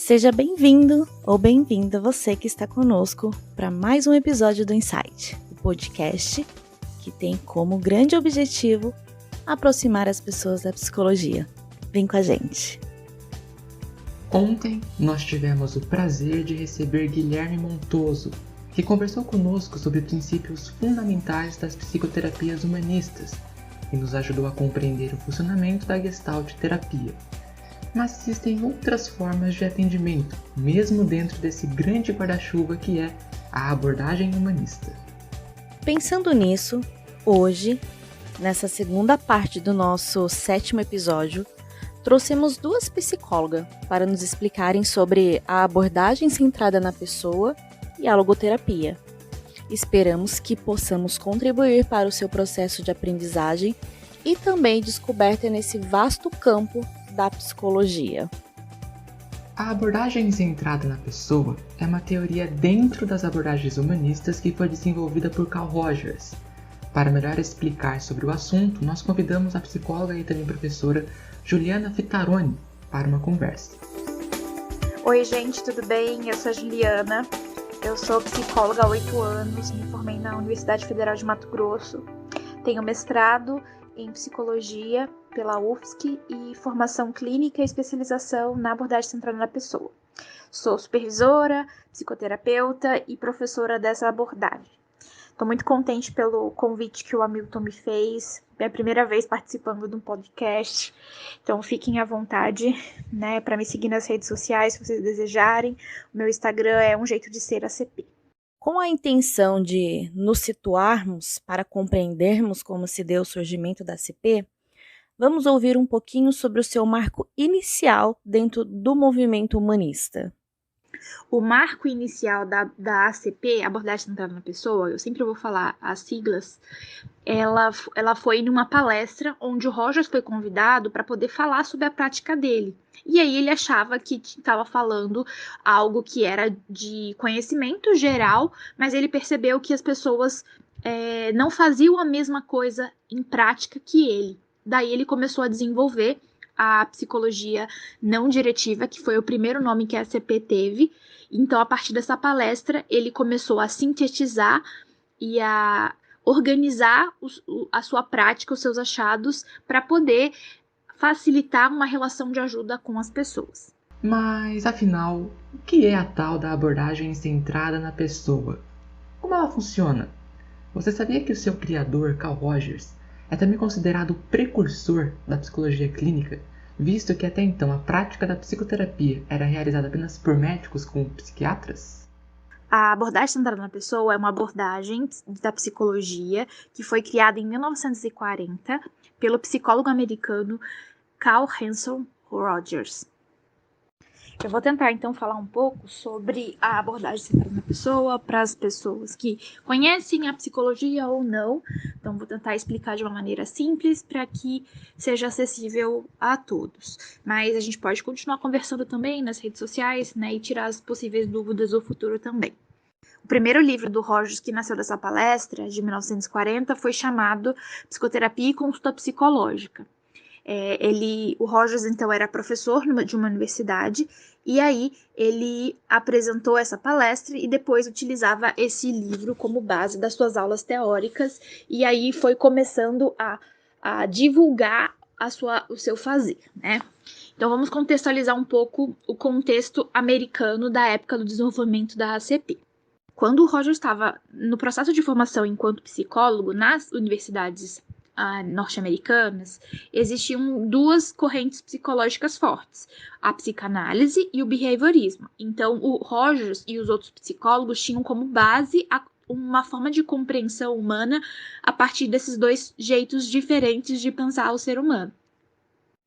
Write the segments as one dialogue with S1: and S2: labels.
S1: Seja bem-vindo ou bem-vinda você que está conosco para mais um episódio do Insight, o podcast que tem como grande objetivo aproximar as pessoas da psicologia. Vem com a gente!
S2: Ontem nós tivemos o prazer de receber Guilherme Montoso, que conversou conosco sobre princípios fundamentais das psicoterapias humanistas e nos ajudou a compreender o funcionamento da Gestalt terapia. Mas existem outras formas de atendimento, mesmo dentro desse grande guarda-chuva que é a abordagem humanista.
S1: Pensando nisso, hoje, nessa segunda parte do nosso 7º episódio, trouxemos duas psicólogas para nos explicarem sobre a abordagem centrada na pessoa e a logoterapia. Esperamos que possamos contribuir para o seu processo de aprendizagem e também descoberta nesse vasto campo da psicologia.
S2: A abordagem centrada na pessoa é uma teoria dentro das abordagens humanistas que foi desenvolvida por Carl Rogers. Para melhor explicar sobre o assunto, nós convidamos a psicóloga e também professora Juliana Fitaroni para uma conversa.
S3: Oi gente, tudo bem? Eu sou a Juliana, eu sou psicóloga há 8 anos, me formei na Universidade Federal de Mato Grosso, tenho mestrado em psicologia pela UFSC e formação clínica e especialização na abordagem centrada na pessoa. Sou supervisora, psicoterapeuta e professora dessa abordagem. Estou muito contente pelo convite que o Hamilton me fez. É a primeira vez participando de um podcast. Então fiquem à vontade, né, para me seguir nas redes sociais se vocês desejarem. O meu Instagram é Um Jeito de Ser ACP.
S1: Com a intenção de nos situarmos para compreendermos como se deu o surgimento da ACP, vamos ouvir um pouquinho sobre o seu marco inicial dentro do movimento humanista.
S3: O marco inicial da ACP, abordagem centrada na pessoa, eu sempre vou falar as siglas, ela foi numa palestra onde o Rogers foi convidado para poder falar sobre a prática dele. E aí ele achava que estava falando algo que era de conhecimento geral, mas ele percebeu que as pessoas não faziam a mesma coisa em prática que ele. Daí ele começou a desenvolver a psicologia não diretiva, que foi o primeiro nome que a ACP teve. Então, a partir dessa palestra, ele começou a sintetizar e a organizar a sua prática, os seus achados, para poder facilitar uma relação de ajuda com as pessoas.
S2: Mas, afinal, o que é a tal da abordagem centrada na pessoa? Como ela funciona? Você sabia que o seu criador, Carl Rogers, é também considerado o precursor da psicologia clínica, visto que até então a prática da psicoterapia era realizada apenas por médicos como psiquiatras?
S3: A abordagem centrada na pessoa é uma abordagem da psicologia que foi criada em 1940 pelo psicólogo americano Carl Hanson Rogers. Eu vou tentar, então, falar um pouco sobre a abordagem centrada na pessoa para as pessoas que conhecem a psicologia ou não. Então, vou tentar explicar de uma maneira simples para que seja acessível a todos. Mas a gente pode continuar conversando também nas redes sociais, né, e tirar as possíveis dúvidas do futuro também. O primeiro livro do Rogers que nasceu dessa palestra, de 1940, foi chamado Psicoterapia e Consulta Psicológica. O Rogers, então, era professor de uma universidade, e aí ele apresentou essa palestra e depois utilizava esse livro como base das suas aulas teóricas, e aí foi começando a divulgar o seu fazer, né? Então vamos contextualizar um pouco o contexto americano da época do desenvolvimento da ACP. Quando o Rogers estava no processo de formação enquanto psicólogo nas universidades norte-americanas, existiam duas correntes psicológicas fortes, a psicanálise e o behaviorismo. Então, o Rogers e os outros psicólogos tinham como base uma forma de compreensão humana a partir desses dois jeitos diferentes de pensar o ser humano.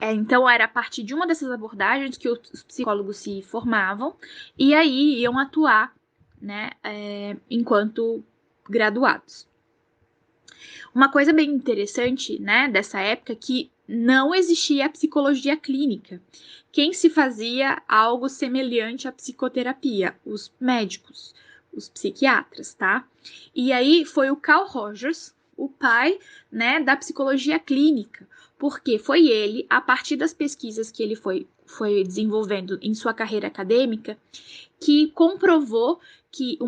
S3: Então, era a partir de uma dessas abordagens que os psicólogos se formavam e aí iam atuar, né, enquanto graduados. Uma coisa bem interessante, né, dessa época é que não existia a psicologia clínica. Quem se fazia algo semelhante à psicoterapia? Os médicos, os psiquiatras, tá? E aí foi o Carl Rogers, o pai, né, da psicologia clínica, porque foi ele, a partir das pesquisas que ele foi desenvolvendo em sua carreira acadêmica, que comprovou que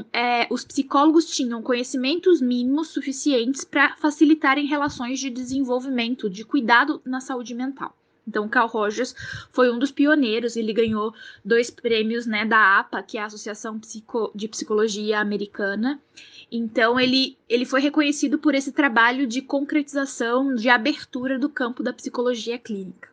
S3: os psicólogos tinham conhecimentos mínimos suficientes para facilitarem relações de desenvolvimento, de cuidado na saúde mental. Então, Carl Rogers foi um dos pioneiros, ele ganhou 2 prêmios, né, da APA, que é a Associação de Psicologia Americana. Então, ele foi reconhecido por esse trabalho de concretização, de abertura do campo da psicologia clínica.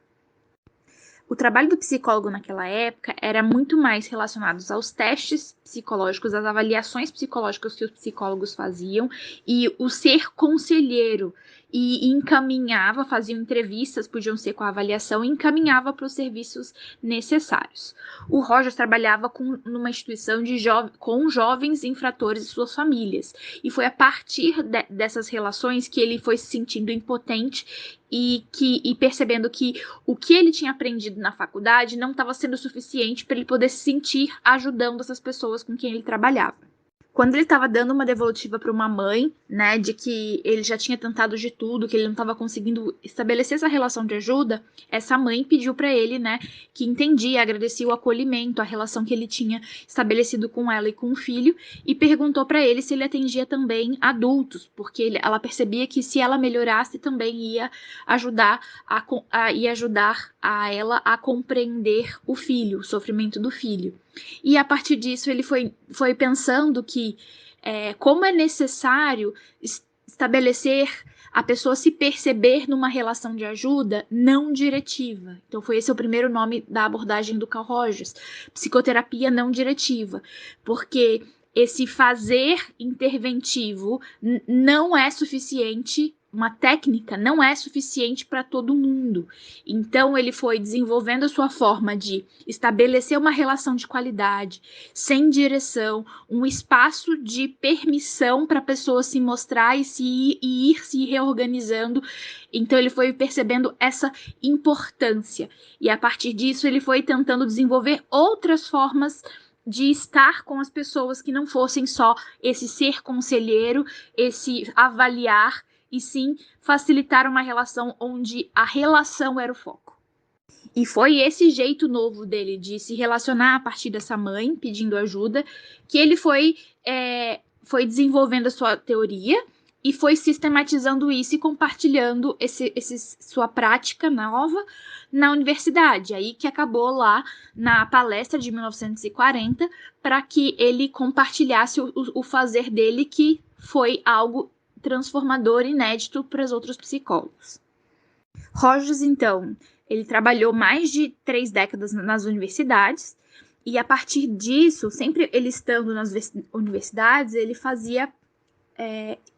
S3: O trabalho do psicólogo naquela época era muito mais relacionado aos testes psicológicos, às avaliações psicológicas que os psicólogos faziam e o ser conselheiro, e encaminhava, faziam entrevistas, podiam ser com a avaliação, e encaminhava para os serviços necessários. O Rogers trabalhava numa instituição com jovens infratores e suas famílias, e foi a partir dessas relações que ele foi se sentindo impotente e percebendo que o que ele tinha aprendido na faculdade não estava sendo suficiente para ele poder se sentir ajudando essas pessoas com quem ele trabalhava. Quando ele estava dando uma devolutiva para uma mãe, né, de que ele já tinha tentado de tudo, que ele não estava conseguindo estabelecer essa relação de ajuda, essa mãe pediu para ele, né, que entendia, agradecia o acolhimento, a relação que ele tinha estabelecido com ela e com o filho, e perguntou para ele se ele atendia também adultos, porque ela percebia que se ela melhorasse também ia ajudar a ela a compreender o filho, o sofrimento do filho. E a partir disso ele foi pensando que como é necessário estabelecer a pessoa se perceber numa relação de ajuda não diretiva. Então foi esse o primeiro nome da abordagem do Carl Rogers, psicoterapia não diretiva, porque esse fazer interventivo não é suficiente. Uma técnica não é suficiente para todo mundo. Então, ele foi desenvolvendo a sua forma de estabelecer uma relação de qualidade, sem direção, um espaço de permissão para a pessoa se mostrar e ir se reorganizando. Então, ele foi percebendo essa importância. E, a partir disso, ele foi tentando desenvolver outras formas de estar com as pessoas que não fossem só esse ser conselheiro, esse avaliar, e sim facilitar uma relação onde a relação era o foco. E foi esse jeito novo dele de se relacionar a partir dessa mãe pedindo ajuda que ele foi desenvolvendo a sua teoria e foi sistematizando isso e compartilhando sua prática nova na universidade. Aí que acabou lá na palestra de 1940 para que ele compartilhasse o fazer dele, que foi algo transformador e inédito para os outros psicólogos. Rogers, então, ele trabalhou mais de 3 décadas nas universidades e, a partir disso, sempre ele estando nas universidades, ele fazia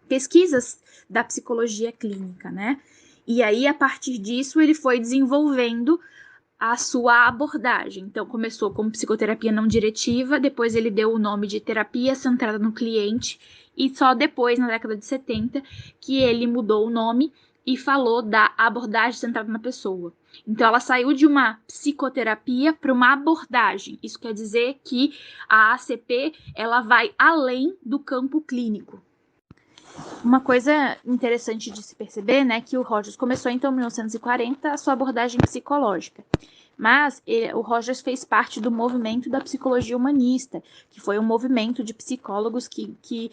S3: pesquisas da psicologia clínica, né? E aí, a partir disso, ele foi desenvolvendo a sua abordagem. Então, começou como psicoterapia não diretiva, depois ele deu o nome de terapia centrada no cliente, e só depois, na década de 70, que ele mudou o nome e falou da abordagem centrada na pessoa. Então, ela saiu de uma psicoterapia para uma abordagem. Isso quer dizer que a ACP ela vai além do campo clínico. Uma coisa interessante de se perceber, né, que o Rogers começou então em 1940 a sua abordagem psicológica. Mas o Rogers fez parte do movimento da psicologia humanista, que foi um movimento de psicólogos que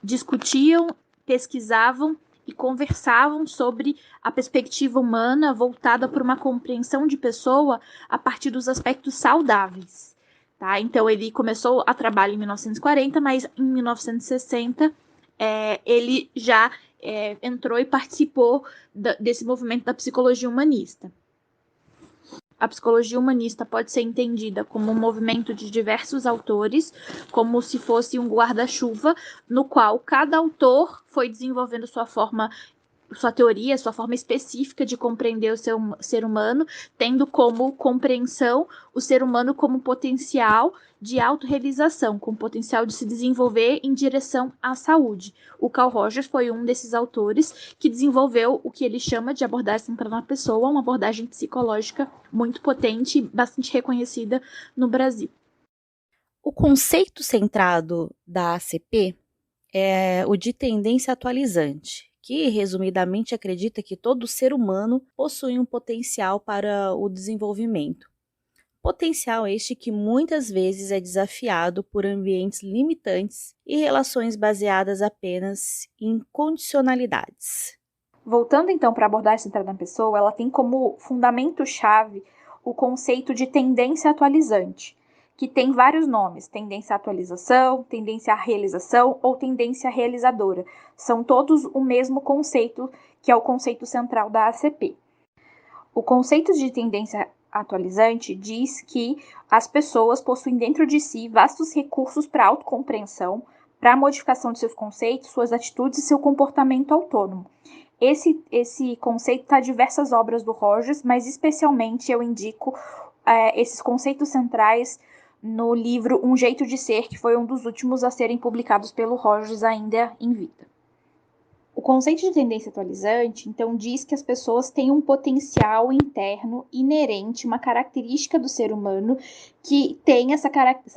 S3: discutiam, pesquisavam e conversavam sobre a perspectiva humana voltada para uma compreensão de pessoa a partir dos aspectos saudáveis. Tá? Então, ele começou a trabalhar em 1940, mas em 1960 ele já entrou e participou desse movimento da psicologia humanista. A psicologia humanista pode ser entendida como um movimento de diversos autores, como se fosse um guarda-chuva, no qual cada autor foi desenvolvendo sua teoria, sua forma específica de compreender o seu ser humano, tendo como compreensão o ser humano como potencial de autorrealização, com potencial de se desenvolver em direção à saúde. O Carl Rogers foi um desses autores que desenvolveu o que ele chama de abordagem centrada na pessoa, uma abordagem psicológica muito potente e bastante reconhecida no Brasil.
S1: O conceito centrado da ACP é o de tendência atualizante, que resumidamente acredita que todo ser humano possui um potencial para o desenvolvimento. Potencial este que muitas vezes é desafiado por ambientes limitantes e relações baseadas apenas em condicionalidades.
S3: Voltando então para a abordagem centrada na pessoa, ela tem como fundamento-chave o conceito de tendência atualizante, que tem vários nomes: tendência à atualização, tendência à realização ou tendência realizadora. São todos o mesmo conceito, que é o conceito central da ACP. O conceito de tendência atualizante diz que as pessoas possuem dentro de si vastos recursos para autocompreensão, para a modificação de seus conceitos, suas atitudes e seu comportamento autônomo. Esse conceito está em diversas obras do Rogers, mas especialmente eu indico esses conceitos centrais no livro Um Jeito de Ser, que foi um dos últimos a serem publicados pelo Rogers ainda em vida. O conceito de tendência atualizante, então, diz que as pessoas têm um potencial interno inerente, uma característica do ser humano que tem essa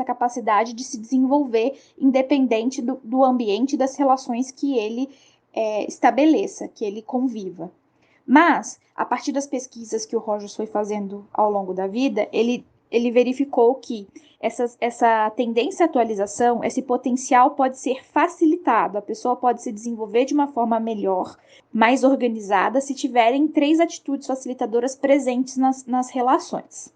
S3: capacidade de se desenvolver independente do ambiente e das relações que ele estabeleça, que ele conviva. Mas, a partir das pesquisas que o Rogers foi fazendo ao longo da vida, ele verificou que essa tendência à atualização, esse potencial pode ser facilitado, a pessoa pode se desenvolver de uma forma melhor, mais organizada, se tiverem 3 atitudes facilitadoras presentes nas relações.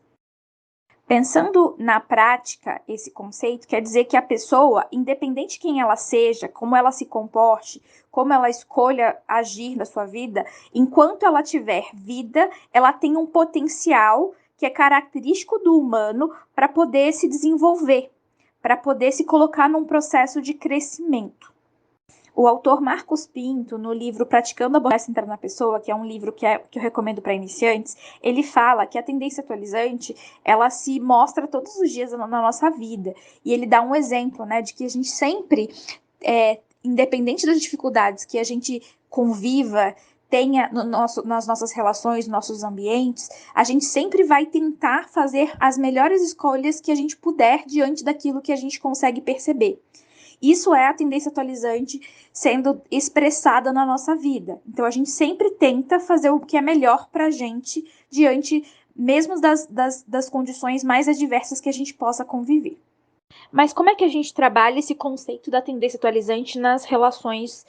S3: Pensando na prática, esse conceito quer dizer que a pessoa, independente de quem ela seja, como ela se comporte, como ela escolha agir na sua vida, enquanto ela tiver vida, ela tem um potencial que é característico do humano para poder se desenvolver, para poder se colocar num processo de crescimento. O autor Marcos Pinto, no livro Praticando a Abordagem Centrada na Pessoa, que é um livro que eu recomendo para iniciantes, ele fala que a tendência atualizante, ela se mostra todos os dias na nossa vida. E ele dá um exemplo, de que a gente sempre, independente das dificuldades que a gente conviva, tenha nas nossas relações, nossos ambientes, a gente sempre vai tentar fazer as melhores escolhas que a gente puder diante daquilo que a gente consegue perceber. Isso é a tendência atualizante sendo expressada na nossa vida. Então, a gente sempre tenta fazer o que é melhor para a gente diante mesmo das condições mais adversas que a gente possa conviver. Mas como é que a gente trabalha esse conceito da tendência atualizante nas relações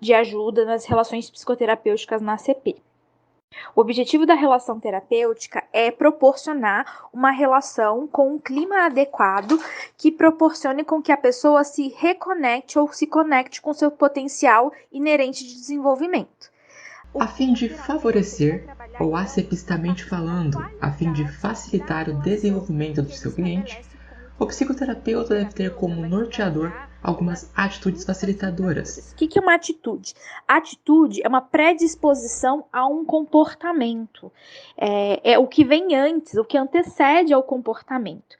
S3: de ajuda, nas relações psicoterapêuticas na ACP? O objetivo da relação terapêutica é proporcionar uma relação com um clima adequado que proporcione com que a pessoa se reconecte ou se conecte com seu potencial inerente de desenvolvimento.
S2: A fim de favorecer, ou acepistamente falando, a fim de facilitar o desenvolvimento do seu cliente, o psicoterapeuta deve ter como norteador algumas atitudes facilitadoras.
S3: O que é uma atitude? A atitude é uma predisposição a um comportamento. É o que vem antes, o que antecede ao comportamento.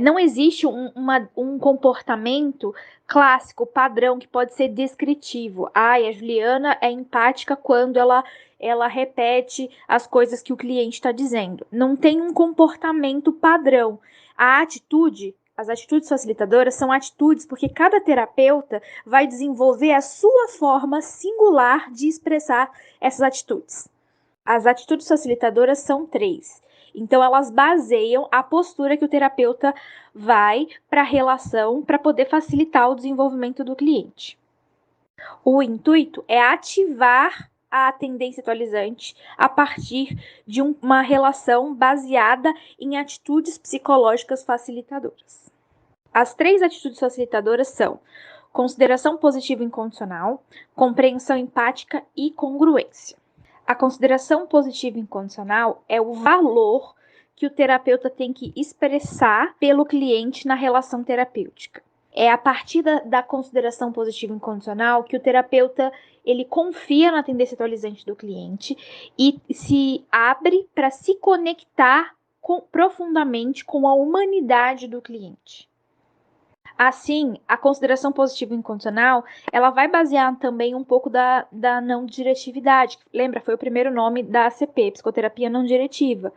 S3: Não existe um comportamento clássico, padrão, que pode ser descritivo. A Juliana é empática quando ela repete as coisas que o cliente está dizendo. Não tem um comportamento padrão. As atitudes facilitadoras são atitudes porque cada terapeuta vai desenvolver a sua forma singular de expressar essas atitudes. As atitudes facilitadoras são 3. Então, elas baseiam a postura que o terapeuta vai para a relação para poder facilitar o desenvolvimento do cliente. O intuito é ativar a tendência atualizante a partir de uma relação baseada em atitudes psicológicas facilitadoras. As 3 atitudes facilitadoras são consideração positiva incondicional, compreensão empática e congruência. A consideração positiva incondicional é o valor que o terapeuta tem que expressar pelo cliente na relação terapêutica. É a partir da consideração positiva incondicional que o terapeuta ele confia na tendência atualizante do cliente e se abre para se conectar profundamente com a humanidade do cliente. Assim, a consideração positiva incondicional, ela vai basear também um pouco da não diretividade. Lembra, foi o primeiro nome da ACP, psicoterapia não diretiva.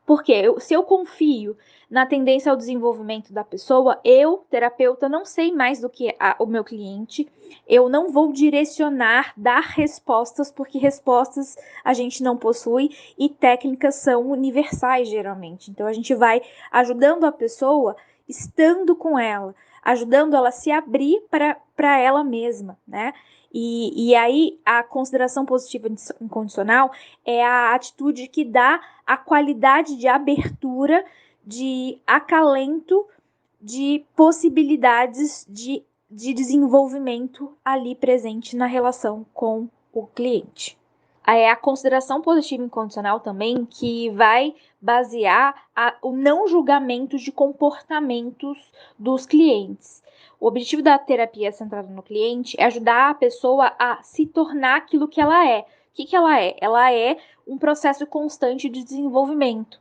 S3: Porque se eu confio na tendência ao desenvolvimento da pessoa, eu, terapeuta, não sei mais do que o meu cliente, eu não vou direcionar, dar respostas, porque respostas a gente não possui e técnicas são universais, geralmente. Então, a gente vai ajudando a pessoa, estando com ela, ajudando ela a se abrir para ela mesma, né? E aí, a consideração positiva incondicional é a atitude que dá a qualidade de abertura, de acalento, de possibilidades de desenvolvimento ali presente na relação com o cliente. É a consideração positiva incondicional também que vai basear o não julgamento de comportamentos dos clientes. O objetivo da terapia centrada no cliente é ajudar a pessoa a se tornar aquilo que ela é. O que ela é? Ela é um processo constante de desenvolvimento.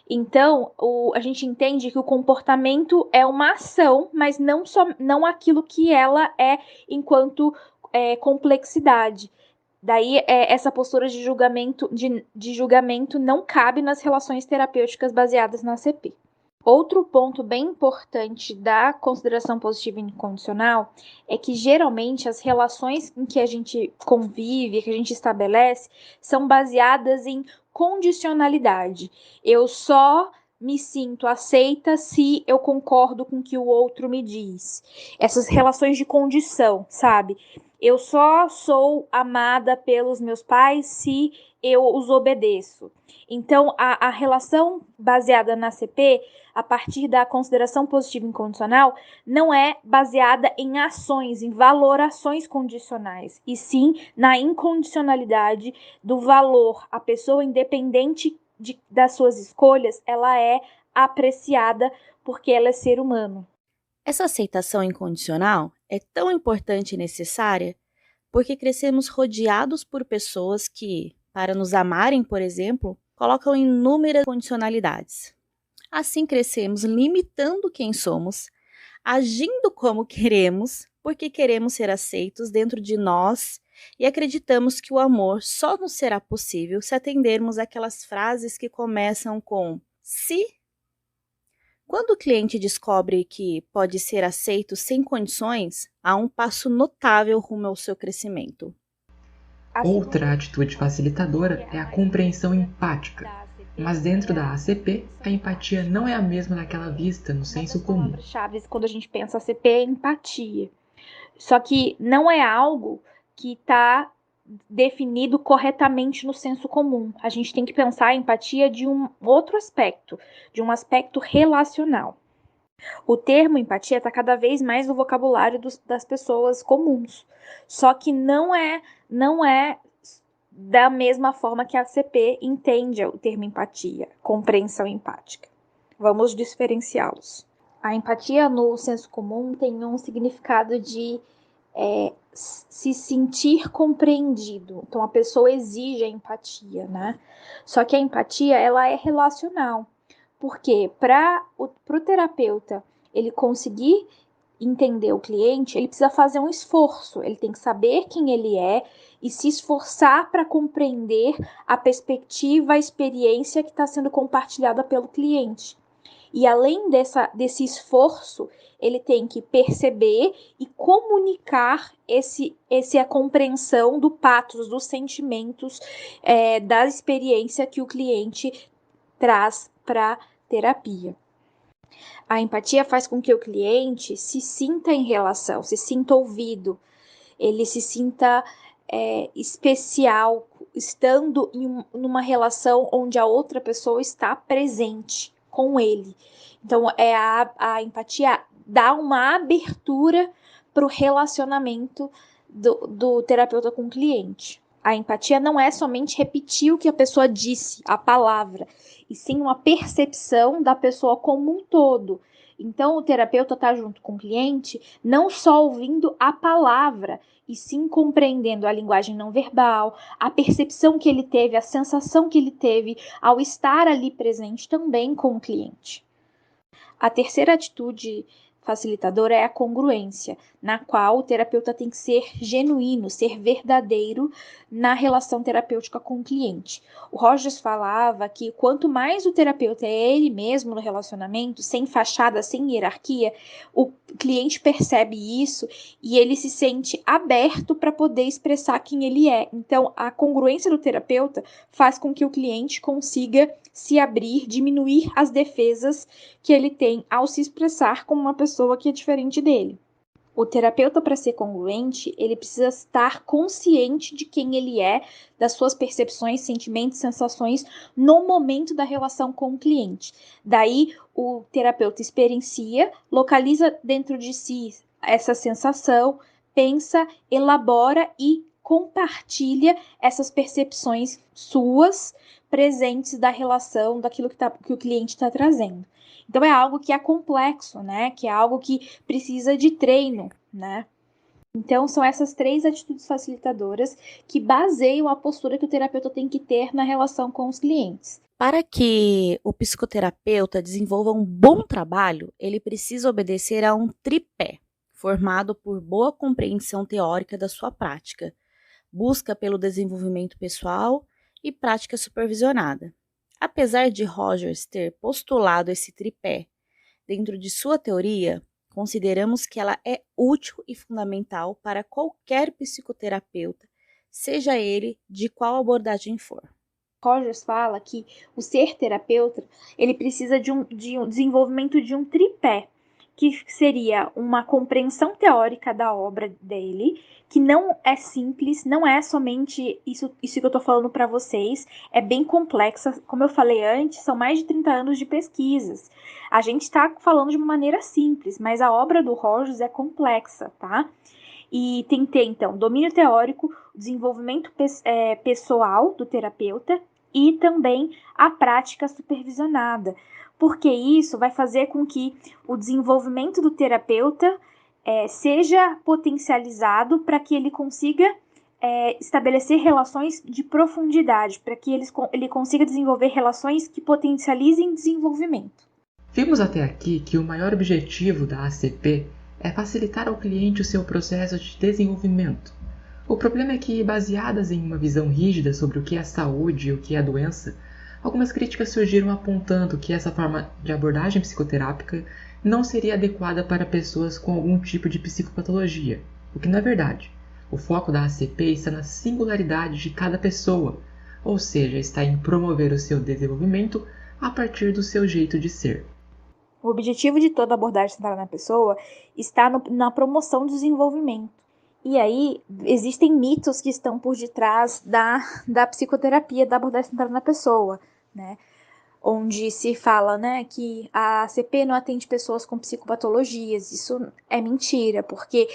S3: Então, a gente entende que o comportamento é uma ação, mas não aquilo que ela é enquanto complexidade. Daí, essa postura de julgamento não cabe nas relações terapêuticas baseadas na ACP. Outro ponto bem importante da consideração positiva incondicional é que geralmente as relações em que a gente convive, que a gente estabelece, são baseadas em condicionalidade. Eu só me sinto aceita se eu concordo com o que o outro me diz. Essas relações de condição, sabe? Eu só sou amada pelos meus pais se eu os obedeço. Então, a relação baseada na CP, a partir da consideração positiva incondicional, não é baseada em ações, em valorações condicionais, e sim na incondicionalidade do valor. A pessoa, independente das suas escolhas, ela é apreciada porque ela é ser humano.
S1: Essa aceitação incondicional é tão importante e necessária porque crescemos rodeados por pessoas que, para nos amarem, por exemplo, colocam inúmeras condicionalidades. Assim crescemos limitando quem somos, agindo como queremos, porque queremos ser aceitos dentro de nós e acreditamos que o amor só nos será possível se atendermos aquelas frases que começam com se. Quando o cliente descobre que pode ser aceito sem condições, há um passo notável rumo ao seu crescimento.
S2: Outra atitude facilitadora é a compreensão empática. Mas dentro da ACP, a empatia não é a mesma daquela vista no senso comum.
S3: Uma das palavras-chave quando a gente pensa ACP é empatia. Só que não é algo que está definido corretamente no senso comum. A gente tem que pensar a empatia de um outro aspecto, de um aspecto relacional. O termo empatia está cada vez mais no vocabulário das pessoas comuns. Só que não é da mesma forma que a ACP entende o termo empatia, compreensão empática. Vamos diferenciá-los. A empatia no senso comum tem um significado de se sentir compreendido. Então, a pessoa exige a empatia, né? Só que a empatia, ela é relacional. Porque para o terapeuta ele conseguir entender o cliente, ele precisa fazer um esforço. Ele tem que saber quem ele é e se esforçar para compreender a perspectiva, a experiência que está sendo compartilhada pelo cliente. E além desse esforço, ele tem que perceber e comunicar a compreensão do pathos, dos sentimentos, da experiência que o cliente traz para a terapia. A empatia faz com que o cliente se sinta em relação, se sinta ouvido, ele se sinta especial, estando numa relação onde a outra pessoa está presente com ele. Então, a empatia dá uma abertura para o relacionamento do terapeuta com o cliente. A empatia não é somente repetir o que a pessoa disse, a palavra, e sim uma percepção da pessoa como um todo. Então, o terapeuta está junto com o cliente, não só ouvindo a palavra, e sim compreendendo a linguagem não verbal, a percepção que ele teve, a sensação que ele teve ao estar ali presente também com o cliente. A terceira atitude facilitadora é a congruência, na qual o terapeuta tem que ser genuíno, ser verdadeiro na relação terapêutica com o cliente. O Rogers falava que quanto mais o terapeuta é ele mesmo no relacionamento, sem fachada, sem hierarquia, o cliente percebe isso e ele se sente aberto para poder expressar quem ele é. Então, a congruência do terapeuta faz com que o cliente consiga se abrir, diminuir as defesas que ele tem ao se expressar como uma pessoa que é diferente dele. O terapeuta, para ser congruente, ele precisa estar consciente de quem ele é, das suas percepções, sentimentos, sensações no momento da relação com o cliente. Daí, o terapeuta experiencia, localiza dentro de si essa sensação, pensa, elabora e compartilha essas percepções suas presentes da relação, daquilo que o cliente está trazendo. Então é algo que é complexo, né? Que é algo que precisa de treino, né? Então são essas 3 atitudes facilitadoras que baseiam a postura que o terapeuta tem que ter na relação com os clientes.
S1: Para que o psicoterapeuta desenvolva um bom trabalho, ele precisa obedecer a um tripé, formado por boa compreensão teórica da sua prática, busca pelo desenvolvimento pessoal e prática supervisionada. Apesar de Rogers ter postulado esse tripé dentro de sua teoria, consideramos que ela é útil e fundamental para qualquer psicoterapeuta, seja ele de qual abordagem for.
S3: Rogers fala que o ser terapeuta ele precisa de um desenvolvimento de um tripé, que seria uma compreensão teórica da obra dele, que não é simples, não é somente isso que eu estou falando para vocês, é bem complexa. Como eu falei antes, são mais de 30 anos de pesquisas. A gente está falando de uma maneira simples, mas a obra do Rogers é complexa, tá? E tem que ter, então, domínio teórico, desenvolvimento pessoal do terapeuta e também a prática supervisionada, porque isso vai fazer com que o desenvolvimento do terapeuta seja potencializado para que ele consiga estabelecer relações de profundidade, para que ele consiga desenvolver relações que potencializem desenvolvimento.
S2: Vimos até aqui que o maior objetivo da ACP é facilitar ao cliente o seu processo de desenvolvimento. O problema é que, baseadas em uma visão rígida sobre o que é saúde e o que é doença, algumas críticas surgiram apontando que essa forma de abordagem psicoterápica não seria adequada para pessoas com algum tipo de psicopatologia, o que não é verdade. O foco da ACP está na singularidade de cada pessoa, ou seja, está em promover o seu desenvolvimento a partir do seu jeito de ser.
S3: O objetivo de toda abordagem centrada na pessoa está na promoção do desenvolvimento. E aí, existem mitos que estão por detrás da psicoterapia, da abordagem centrada na pessoa, né? Onde se fala, né, que a ACP não atende pessoas com psicopatologias. Isso é mentira, porque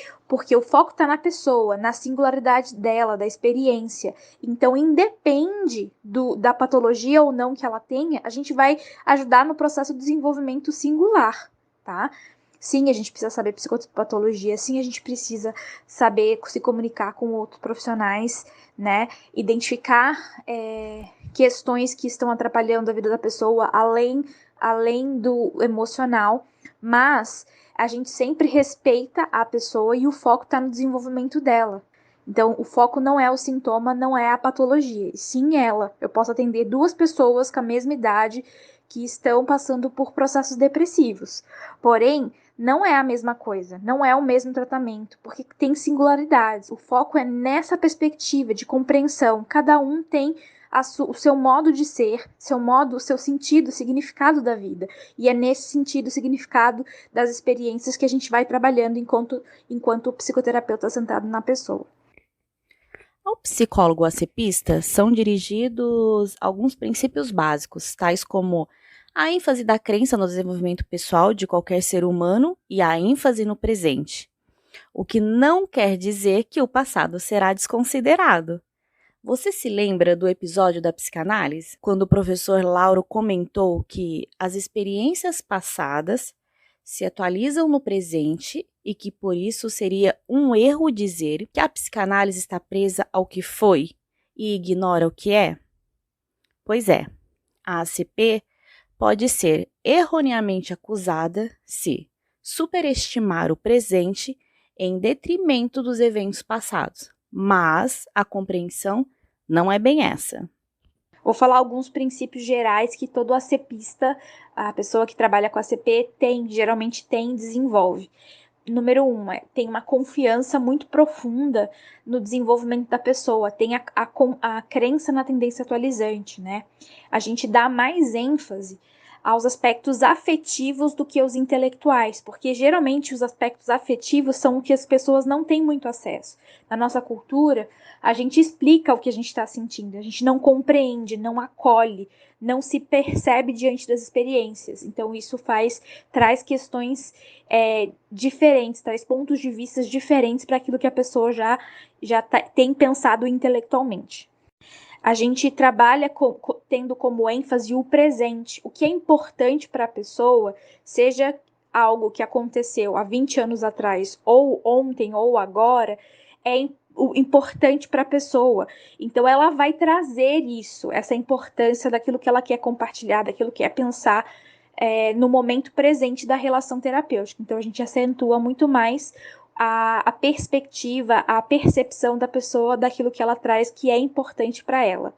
S3: o foco está na pessoa, na singularidade dela, da experiência. Então, independe da patologia ou não que ela tenha, a gente vai ajudar no processo de desenvolvimento singular, tá? Sim, a gente precisa saber psicopatologia, sim, a gente precisa saber se comunicar com outros profissionais, né? Identificar questões que estão atrapalhando a vida da pessoa, além do emocional, mas a gente sempre respeita a pessoa e o foco está no desenvolvimento dela. Então, o foco não é o sintoma, não é a patologia, sim ela. Eu posso atender 2 pessoas com a mesma idade que estão passando por processos depressivos. Porém, não é a mesma coisa, não é o mesmo tratamento, porque tem singularidades. O foco é nessa perspectiva de compreensão. Cada um tem o seu modo de ser, o seu sentido, o significado da vida. E é nesse sentido, o significado das experiências que a gente vai trabalhando enquanto o psicoterapeuta sentado na pessoa.
S1: Ao psicólogo ACPista são dirigidos alguns princípios básicos, tais como a ênfase da crença no desenvolvimento pessoal de qualquer ser humano e a ênfase no presente, o que não quer dizer que o passado será desconsiderado. Você se lembra do episódio da psicanálise, quando o professor Lauro comentou que as experiências passadas se atualizam no presente e que por isso seria um erro dizer que a psicanálise está presa ao que foi e ignora o que é? Pois é, a ACP pode ser erroneamente acusada se, superestimar o presente em detrimento dos eventos passados. Mas a compreensão não é bem essa.
S3: Vou falar alguns princípios gerais que todo ACPista, a pessoa que trabalha com ACP, geralmente desenvolve. Número 1, tem uma confiança muito profunda no desenvolvimento da pessoa, tem a crença na tendência atualizante, né? A gente dá mais ênfase aos aspectos afetivos do que os intelectuais, porque geralmente os aspectos afetivos são o que as pessoas não têm muito acesso. Na nossa cultura, a gente explica o que a gente está sentindo, a gente não compreende, não acolhe, não se percebe diante das experiências. Então isso traz questões diferentes, traz pontos de vista diferentes para aquilo que a pessoa já tem pensado intelectualmente. A gente trabalha tendo como ênfase o presente. O que é importante para a pessoa, seja algo que aconteceu há 20 anos atrás, ou ontem, ou agora, é importante para a pessoa. Então, ela vai trazer isso, essa importância daquilo que ela quer compartilhar, daquilo que quer pensar no momento presente da relação terapêutica. Então, a gente acentua muito mais a perspectiva, a percepção da pessoa daquilo que ela traz que é importante para ela.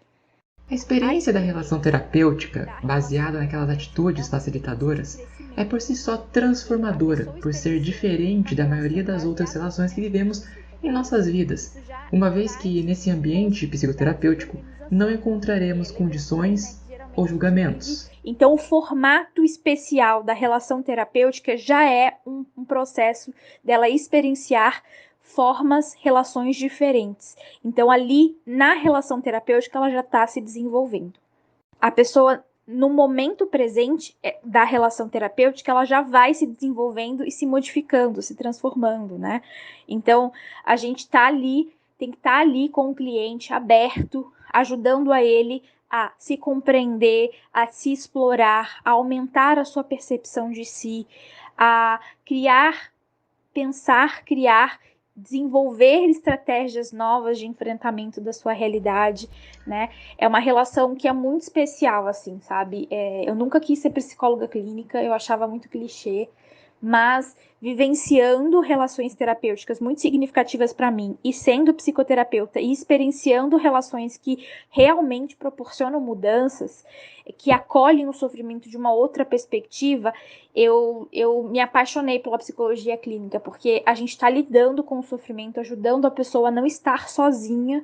S2: A experiência da relação terapêutica, baseada naquelas atitudes facilitadoras, é por si só transformadora, por ser diferente da maioria das outras relações que vivemos em nossas vidas, uma vez que nesse ambiente psicoterapêutico não encontraremos condições ou julgamentos.
S3: Então, o formato especial da relação terapêutica já é um processo dela experienciar relações diferentes. Então, ali, na relação terapêutica, ela já está se desenvolvendo. A pessoa, no momento presente da relação terapêutica, ela já vai se desenvolvendo e se modificando, se transformando, né? Então, a gente tem que estar ali com o cliente aberto, ajudando a ele a se compreender, a se explorar, a aumentar a sua percepção de si, a desenvolver estratégias novas de enfrentamento da sua realidade, né? É uma relação que é muito especial, assim, sabe? Eu nunca quis ser psicóloga clínica, eu achava muito clichê, mas vivenciando relações terapêuticas muito significativas para mim e sendo psicoterapeuta e experienciando relações que realmente proporcionam mudanças, que acolhem o sofrimento de uma outra perspectiva, eu me apaixonei pela psicologia clínica, porque a gente está lidando com o sofrimento, ajudando a pessoa a não estar sozinha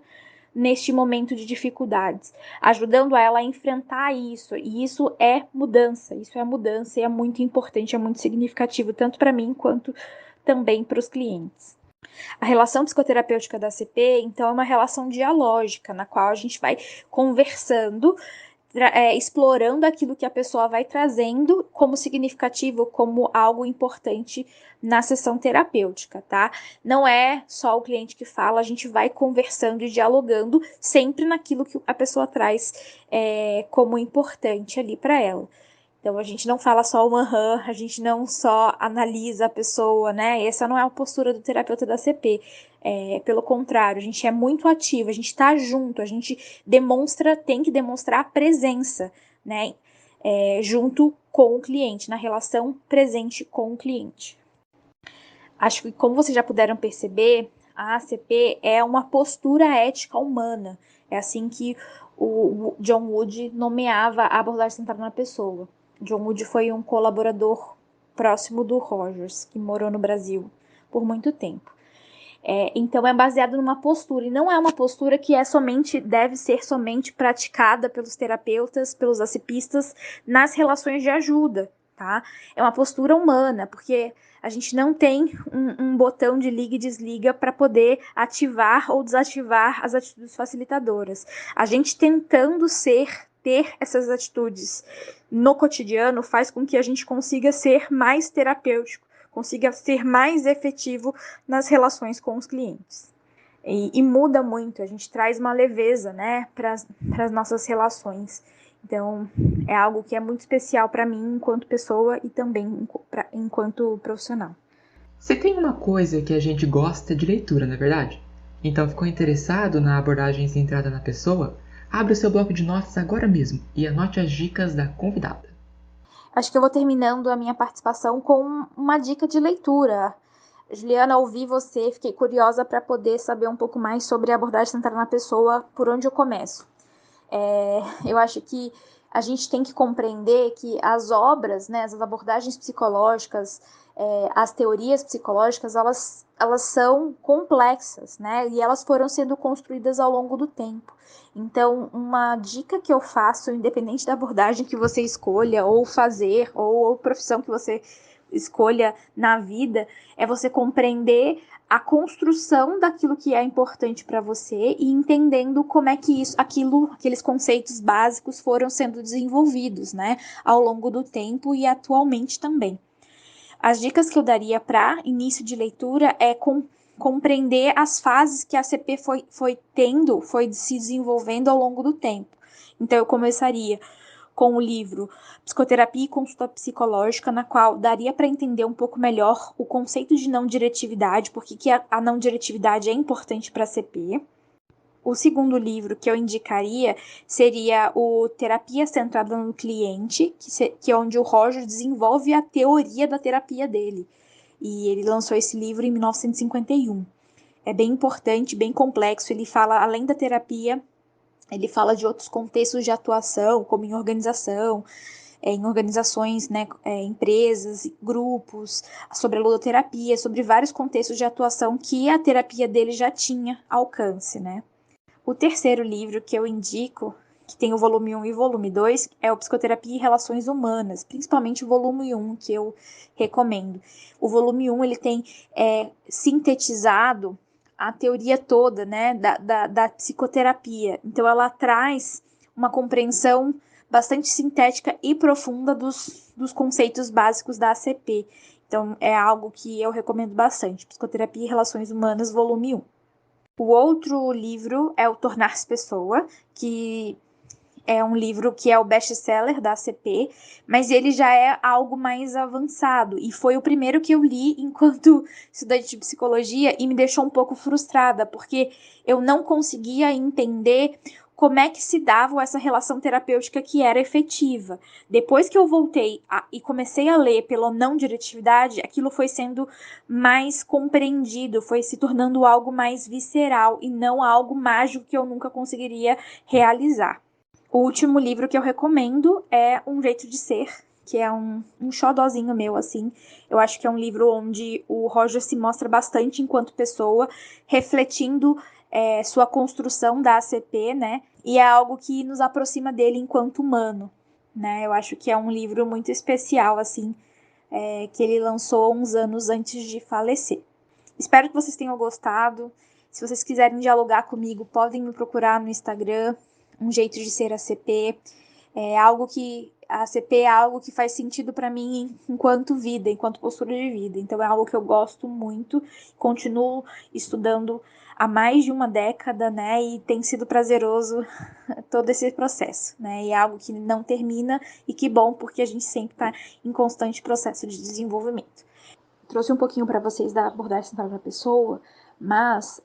S3: neste momento de dificuldades, ajudando ela a enfrentar isso, e isso é mudança e é muito importante, é muito significativo, tanto para mim quanto também para os clientes. A relação psicoterapêutica da ACP, então, é uma relação dialógica, na qual a gente vai conversando, explorando aquilo que a pessoa vai trazendo como significativo, como algo importante na sessão terapêutica, tá? Não é só o cliente que fala, a gente vai conversando e dialogando sempre naquilo que a pessoa traz como importante ali para ela. Então, a gente não fala só o a gente não só analisa a pessoa, né? Essa não é a postura do terapeuta da ACP. Pelo contrário, a gente é muito ativo, a gente está junto, a gente tem que demonstrar a presença, né? Junto com o cliente, na relação presente com o cliente. Acho que, como vocês já puderam perceber, a ACP é uma postura ética humana. É assim que o John Wood nomeava a abordagem centrada na pessoa. John Wood foi um colaborador próximo do Rogers, que morou no Brasil por muito tempo. Então é baseado numa postura, e não é uma postura que deve ser somente praticada pelos terapeutas, pelos ACPistas nas relações de ajuda, tá? É uma postura humana, porque a gente não tem um botão de liga e desliga para poder ativar ou desativar as atitudes facilitadoras. A gente tentando ter essas atitudes no cotidiano faz com que a gente consiga ser mais terapêutico, consiga ser mais efetivo nas relações com os clientes. E muda muito, a gente traz uma leveza, né, para as nossas relações. Então, é algo que é muito especial para mim enquanto pessoa e também enquanto profissional.
S2: Você tem uma coisa que a gente gosta de leitura, não é verdade? Então, ficou interessado na abordagem centrada na pessoa? Abre o seu bloco de notas agora mesmo e anote as dicas da convidada.
S3: Acho que eu vou terminando a minha participação com uma dica de leitura. Juliana, ouvi você, fiquei curiosa para poder saber um pouco mais sobre a abordagem centrada na pessoa, por onde eu começo. Eu acho que a gente tem que compreender que as obras, né, as abordagens psicológicas, as teorias psicológicas, elas são complexas, né, e elas foram sendo construídas ao longo do tempo. Então, uma dica que eu faço, independente da abordagem que você escolha, ou fazer, ou profissão que você escolha na vida, é você compreender a construção daquilo que é importante para você e entendendo como é que aqueles conceitos básicos foram sendo desenvolvidos, né, ao longo do tempo e atualmente também. As dicas que eu daria para início de leitura é compreender as fases que a ACP foi se desenvolvendo ao longo do tempo. Então, eu começaria com o livro Psicoterapia e Consulta Psicológica, na qual daria para entender um pouco melhor o conceito de não diretividade, porque que a não diretividade é importante para a CP. O segundo livro que eu indicaria seria o Terapia Centrada no Cliente, que é onde o Roger desenvolve a teoria da terapia dele. E ele lançou esse livro em 1951. É bem importante, bem complexo. Ele fala, além da terapia, ele fala de outros contextos de atuação, como em organização, em organizações, né, empresas, grupos, sobre a ludoterapia, sobre vários contextos de atuação que a terapia dele já tinha alcance, né. O terceiro livro que eu indico, que tem o volume 1 e o volume 2, é o Psicoterapia e Relações Humanas, principalmente o volume 1, que eu recomendo. O volume 1, ele tem sintetizado a teoria toda, né, da psicoterapia. Então, ela traz uma compreensão bastante sintética e profunda dos conceitos básicos da ACP. Então, é algo que eu recomendo bastante. Psicoterapia e Relações Humanas, volume 1. O outro livro é o Tornar-se Pessoa, que é um livro que é o best-seller da ACP, mas ele já é algo mais avançado, e foi o primeiro que eu li enquanto estudante de psicologia e me deixou um pouco frustrada, porque eu não conseguia entender como é que se dava essa relação terapêutica que era efetiva. Depois que eu voltei e comecei a ler pela não diretividade, aquilo foi sendo mais compreendido, foi se tornando algo mais visceral e não algo mágico que eu nunca conseguiria realizar. O último livro que eu recomendo é Um Jeito de Ser, que é um xodózinho meu, assim. Eu acho que é um livro onde o Roger se mostra bastante enquanto pessoa, refletindo sua construção da ACP, né? E é algo que nos aproxima dele enquanto humano, né? Eu acho que é um livro muito especial, assim, que ele lançou uns anos antes de falecer. Espero que vocês tenham gostado. Se vocês quiserem dialogar comigo, podem me procurar no Instagram, Um Jeito de Ser ACP. A ACP é algo que faz sentido para mim enquanto vida, enquanto postura de vida. Então é algo que eu gosto muito, continuo estudando há mais de uma década, né, e tem sido prazeroso todo esse processo, né, e é algo que não termina, e que bom, porque a gente sempre está em constante processo de desenvolvimento. Trouxe um pouquinho para vocês da abordagem centrada na pessoa, mas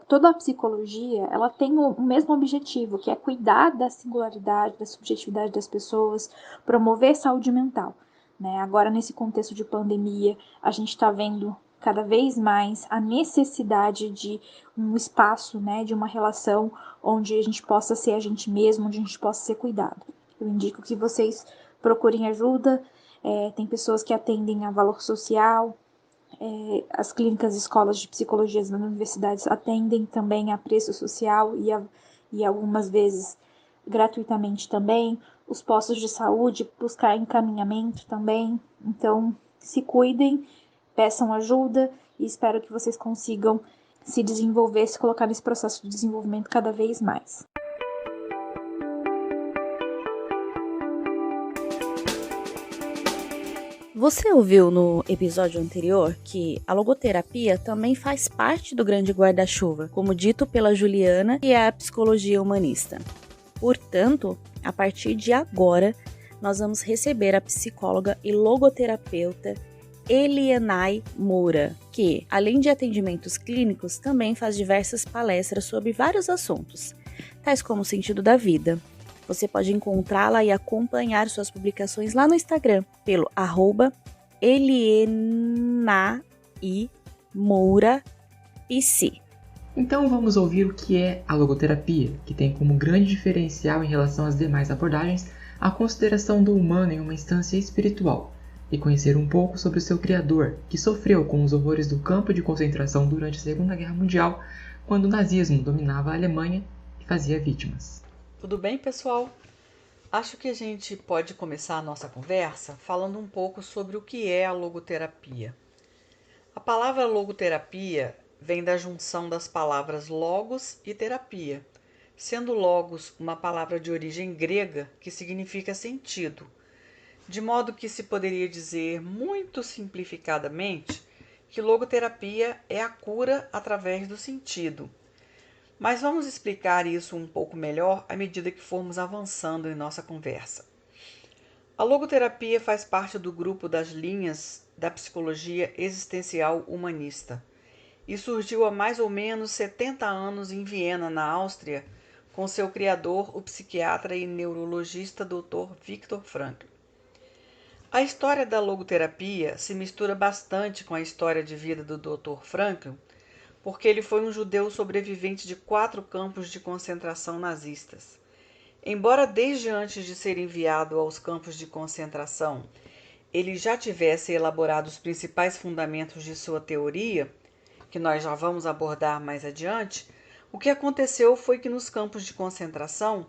S3: toda a psicologia, ela tem o mesmo objetivo, que é cuidar da singularidade, da subjetividade das pessoas, promover saúde mental, né? Agora, nesse contexto de pandemia, a gente está vendo cada vez mais a necessidade de um espaço, né, de uma relação onde a gente possa ser a gente mesmo, onde a gente possa ser cuidado. Eu indico que vocês procurem ajuda. Tem pessoas que atendem a valor social, as clínicas e escolas de psicologia das universidades atendem também a preço social e algumas vezes gratuitamente também. Os postos de saúde, buscar encaminhamento também. Então, se cuidem, peçam ajuda e espero que vocês consigam se desenvolver, se colocar nesse processo de desenvolvimento cada vez mais.
S1: Você ouviu no episódio anterior que a logoterapia também faz parte do grande guarda-chuva, como dito pela Juliana, que é a psicologia humanista. Portanto, a partir de agora, nós vamos receber a psicóloga e logoterapeuta Elianai Moura, que, além de atendimentos clínicos, também faz diversas palestras sobre vários assuntos, tais como o sentido da vida, Você pode encontrá-la e acompanhar suas publicações lá no Instagram, pelo @ElienaIMouraPC.
S2: Então vamos ouvir o que é a logoterapia, que tem como grande diferencial em relação às demais abordagens a consideração do humano em uma instância espiritual, e conhecer um pouco sobre o seu criador, que sofreu com os horrores do campo de concentração durante a Segunda Guerra Mundial, quando o nazismo dominava a Alemanha e fazia vítimas.
S4: Tudo bem, pessoal? Acho que a gente pode começar a nossa conversa falando um pouco sobre o que é a logoterapia. A palavra logoterapia vem da junção das palavras logos e terapia, sendo logos uma palavra de origem grega que significa sentido, de modo que se poderia dizer muito simplificadamente que logoterapia é a cura através do sentido. Mas vamos explicar isso um pouco melhor à medida que formos avançando em nossa conversa. A logoterapia faz parte do grupo das linhas da psicologia existencial humanista e surgiu há mais ou menos 70 anos em Viena, na Áustria, com seu criador, o psiquiatra e neurologista Dr. Viktor Frankl. A história da logoterapia se mistura bastante com a história de vida do Dr. Frankl, porque ele foi um judeu sobrevivente de 4 campos de concentração nazistas. Embora desde antes de ser enviado aos campos de concentração ele já tivesse elaborado os principais fundamentos de sua teoria, que nós já vamos abordar mais adiante, o que aconteceu foi que nos campos de concentração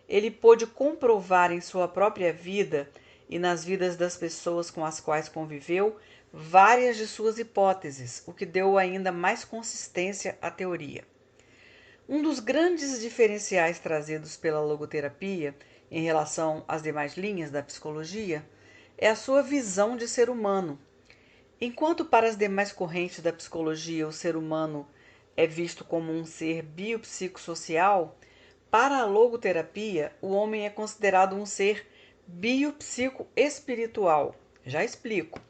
S4: ele pôde comprovar em sua própria vida e nas vidas das pessoas com as quais conviveu várias de suas hipóteses, o que deu ainda mais consistência à teoria. Um dos grandes diferenciais trazidos pela logoterapia em relação às demais linhas da psicologia é a sua visão de ser humano. Enquanto para as demais correntes da psicologia o ser humano é visto como um ser biopsicossocial, para a logoterapia o homem é considerado um ser biopsicoespiritual. Já explico.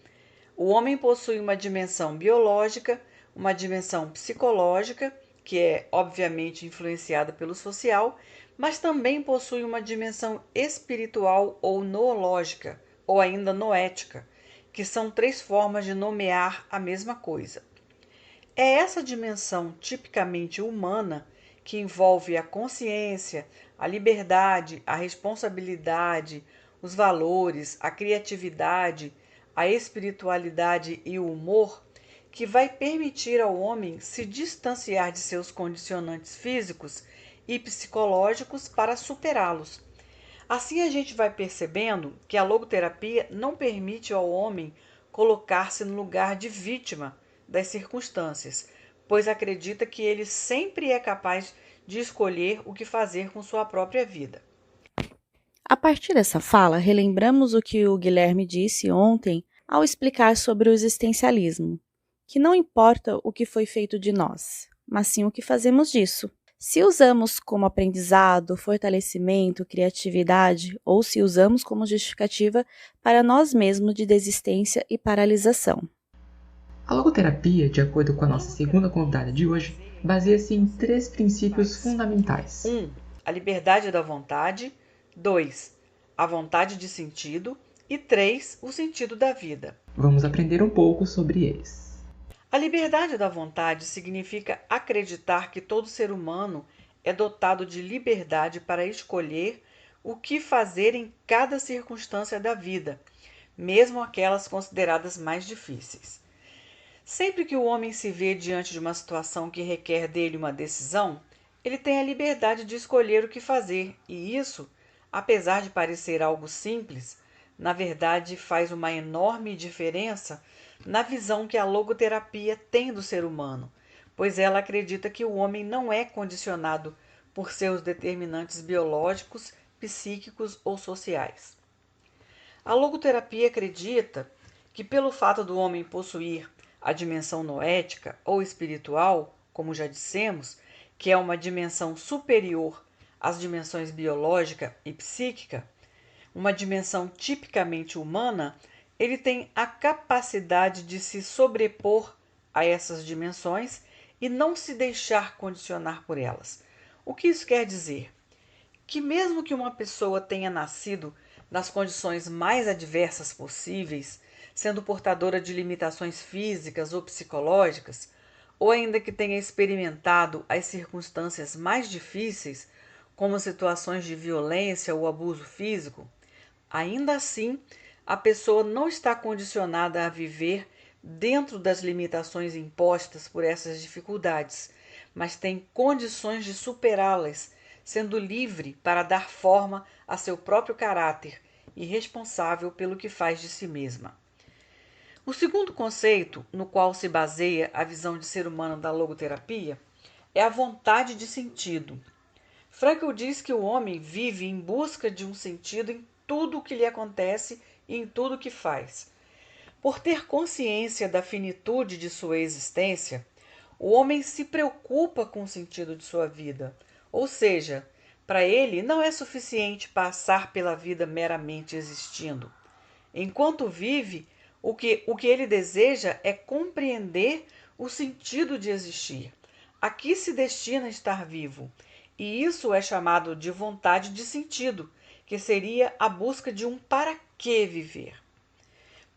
S4: O homem possui uma dimensão biológica, uma dimensão psicológica, que é obviamente influenciada pelo social, mas também possui uma dimensão espiritual ou noológica, ou ainda noética, que são 3 formas de nomear a mesma coisa. É essa dimensão tipicamente humana que envolve a consciência, a liberdade, a responsabilidade, os valores, a criatividade, a espiritualidade e o humor, que vai permitir ao homem se distanciar de seus condicionantes físicos e psicológicos para superá-los. Assim a gente vai percebendo que a logoterapia não permite ao homem colocar-se no lugar de vítima das circunstâncias, pois acredita que ele sempre é capaz de escolher o que fazer com sua própria vida.
S1: A partir dessa fala, relembramos o que o Guilherme disse ontem ao explicar sobre o existencialismo, que não importa o que foi feito de nós, mas sim o que fazemos disso. Se usamos como aprendizado, fortalecimento, criatividade, ou se usamos como justificativa para nós mesmos de desistência e paralisação.
S2: A logoterapia, de acordo com a nossa segunda convidada de hoje, baseia-se em 3 princípios fundamentais.
S4: 1. A liberdade da vontade. 2. A vontade de sentido. E 3. O sentido da vida.
S2: Vamos aprender um pouco sobre eles.
S4: A liberdade da vontade significa acreditar que todo ser humano é dotado de liberdade para escolher o que fazer em cada circunstância da vida, mesmo aquelas consideradas mais difíceis. Sempre que o homem se vê diante de uma situação que requer dele uma decisão, ele tem a liberdade de escolher o que fazer, e isso, apesar de parecer algo simples, na verdade faz uma enorme diferença na visão que a logoterapia tem do ser humano, pois ela acredita que o homem não é condicionado por seus determinantes biológicos, psíquicos ou sociais. A logoterapia acredita que, pelo fato do homem possuir a dimensão noética ou espiritual, como já dissemos, que é uma dimensão superior às dimensões biológica e psíquica, uma dimensão tipicamente humana, ele tem a capacidade de se sobrepor a essas dimensões e não se deixar condicionar por elas. O que isso quer dizer? que mesmo que uma pessoa tenha nascido nas condições mais adversas possíveis, sendo portadora de limitações físicas ou psicológicas, ou ainda que tenha experimentado as circunstâncias mais difíceis, como situações de violência ou abuso físico, ainda assim, a pessoa não está condicionada a viver dentro das limitações impostas por essas dificuldades, mas tem condições de superá-las, sendo livre para dar forma a seu próprio caráter e responsável pelo que faz de si mesma. O segundo conceito, no qual se baseia a visão de ser humano da logoterapia, é a vontade de sentido. Frankl diz que o homem vive em busca de um sentido em tudo o que lhe acontece e em tudo o que faz. Por ter consciência da finitude de sua existência, o homem se preocupa com o sentido de sua vida, ou seja, para ele não é suficiente passar pela vida meramente existindo. Enquanto vive, o que ele deseja é compreender o sentido de existir. A que se destina estar vivo? E isso é chamado de vontade de sentido, que seria a busca de um para que viver.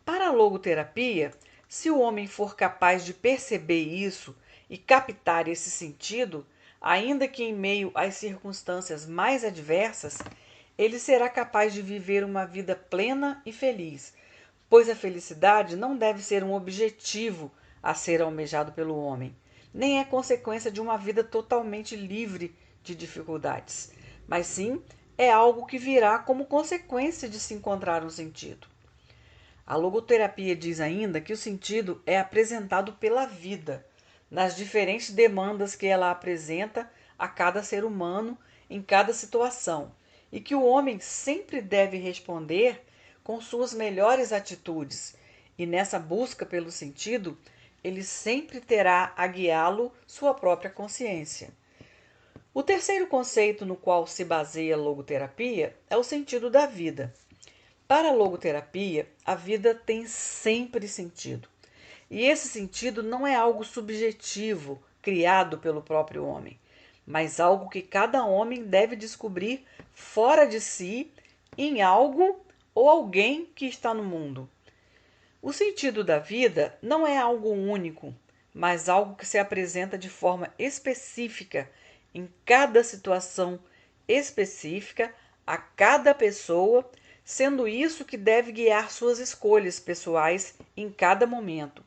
S4: Para a logoterapia, se o homem for capaz de perceber isso e captar esse sentido, ainda que em meio às circunstâncias mais adversas, ele será capaz de viver uma vida plena e feliz, pois a felicidade não deve ser um objetivo a ser almejado pelo homem, nem é consequência de uma vida totalmente livre de dificuldades, mas sim é algo que virá como consequência de se encontrar um sentido. A logoterapia diz ainda que o sentido é apresentado pela vida, nas diferentes demandas que ela apresenta a cada ser humano em cada situação, e que o homem sempre deve responder com suas melhores atitudes, e nessa busca pelo sentido, ele sempre terá a guiá-lo sua própria consciência. O terceiro conceito no qual se baseia a logoterapia é o sentido da vida. Para a logoterapia, a vida tem sempre sentido. E esse sentido não é algo subjetivo, criado pelo próprio homem, mas algo que cada homem deve descobrir fora de si, em algo ou alguém que está no mundo. O sentido da vida não é algo único, mas algo que se apresenta de forma específica em cada situação específica, a cada pessoa, sendo isso que deve guiar suas escolhas pessoais em cada momento.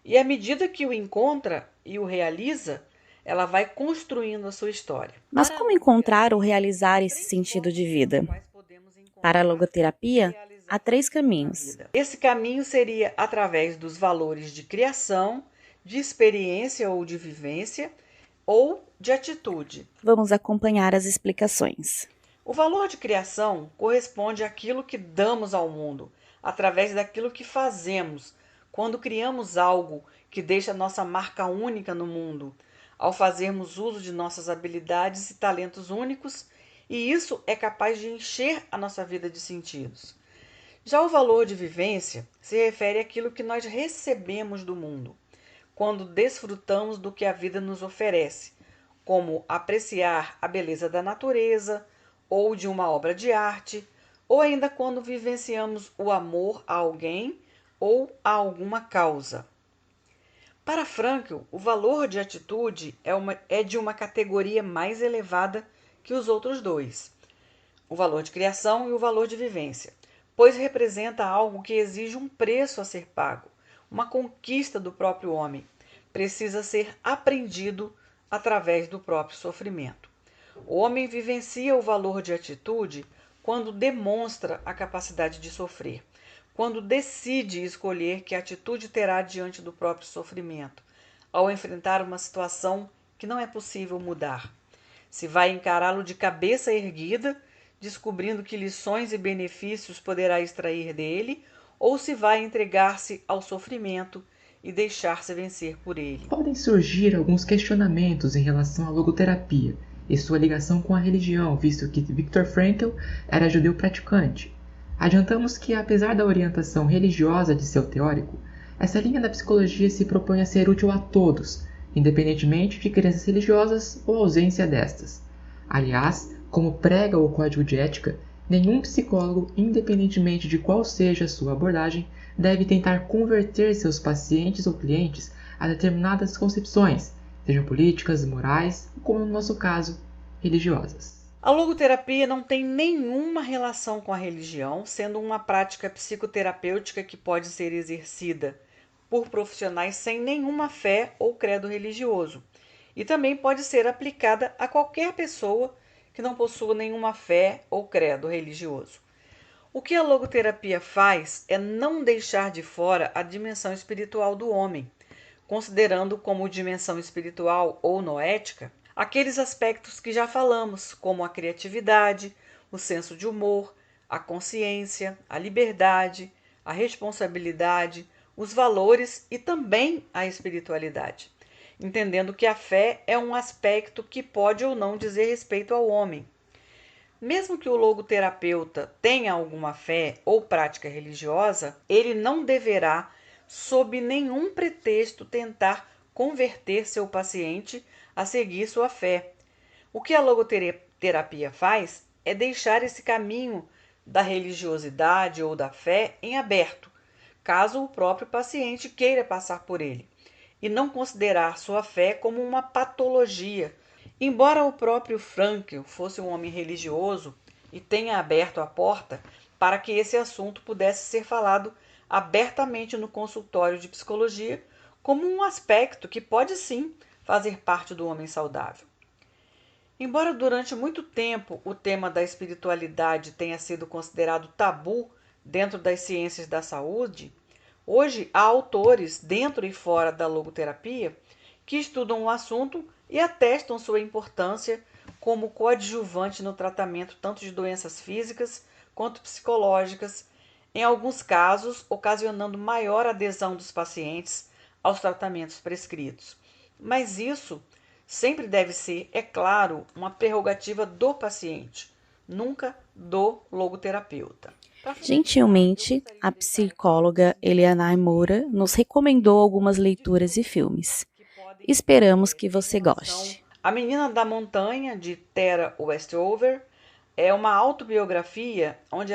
S4: E à medida que o encontra e o realiza, ela vai construindo a sua história.
S1: Mas como encontrar ou realizar esse sentido de vida? Para a logoterapia, há 3 caminhos.
S4: Esse caminho seria através dos valores de criação, de experiência ou de vivência, ou de atitude.
S1: Vamos acompanhar as explicações.
S4: O valor de criação corresponde àquilo que damos ao mundo, através daquilo que fazemos, quando criamos algo que deixa nossa marca única no mundo, ao fazermos uso de nossas habilidades e talentos únicos, e isso é capaz de encher a nossa vida de sentidos. Já o valor de vivência se refere àquilo que nós recebemos do mundo, quando desfrutamos do que a vida nos oferece, como apreciar a beleza da natureza, ou de uma obra de arte, ou ainda quando vivenciamos o amor a alguém ou a alguma causa. Para Frankl, o valor de atitude é de uma categoria mais elevada que os outros dois, o valor de criação e o valor de vivência, pois representa algo que exige um preço a ser pago, uma conquista do próprio homem, precisa ser aprendido através do próprio sofrimento. O homem vivencia o valor de atitude quando demonstra a capacidade de sofrer, quando decide escolher que atitude terá diante do próprio sofrimento, ao enfrentar uma situação que não é possível mudar. Se vai encará-lo de cabeça erguida, descobrindo que lições e benefícios poderá extrair dele, ou se vai entregar-se ao sofrimento e deixar-se vencer por ele.
S2: Podem surgir alguns questionamentos em relação à logoterapia e sua ligação com a religião, visto que Viktor Frankl era judeu praticante. Adiantamos que, apesar da orientação religiosa de seu teórico, essa linha da psicologia se propõe a ser útil a todos, independentemente de crenças religiosas ou ausência destas. Aliás, Como prega o Código de Ética, nenhum psicólogo, independentemente de qual seja a sua abordagem, deve tentar converter seus pacientes ou clientes a determinadas concepções, sejam políticas, morais, ou, como no nosso caso, religiosas.
S4: A logoterapia não tem nenhuma relação com a religião, sendo uma prática psicoterapêutica que pode ser exercida por profissionais sem nenhuma fé ou credo religioso, e também pode ser aplicada a qualquer pessoa que não possua nenhuma fé ou credo religioso. O que a logoterapia faz é não deixar de fora a dimensão espiritual do homem, considerando como dimensão espiritual ou noética aqueles aspectos que já falamos, como a criatividade, o senso de humor, a consciência, a liberdade, a responsabilidade, os valores e também a espiritualidade, entendendo que a fé é um aspecto que pode ou não dizer respeito ao homem. Mesmo que o logoterapeuta tenha alguma fé ou prática religiosa, ele não deverá, sob nenhum pretexto, tentar converter seu paciente a seguir sua fé. O que a logoterapia faz é deixar esse caminho da religiosidade ou da fé em aberto, caso o próprio paciente queira passar por ele, e não considerar sua fé como uma patologia. Embora o próprio Frankl fosse um homem religioso e tenha aberto a porta para que esse assunto pudesse ser falado abertamente no consultório de psicologia como um aspecto que pode sim fazer parte do homem saudável. Embora durante muito tempo o tema da espiritualidade tenha sido considerado tabu dentro das ciências da saúde, hoje há autores dentro e fora da logoterapia que estudam o assunto e atestam sua importância como coadjuvante no tratamento tanto de doenças físicas quanto psicológicas, em alguns casos ocasionando maior adesão dos pacientes aos tratamentos prescritos. Mas isso sempre deve ser, é claro, uma prerrogativa do paciente, nunca do logoterapeuta.
S1: Gentilmente, a psicóloga Eliana Moura nos recomendou algumas leituras e filmes. Esperamos que você goste.
S4: A Menina da Montanha, de Tara Westover, é uma autobiografia onde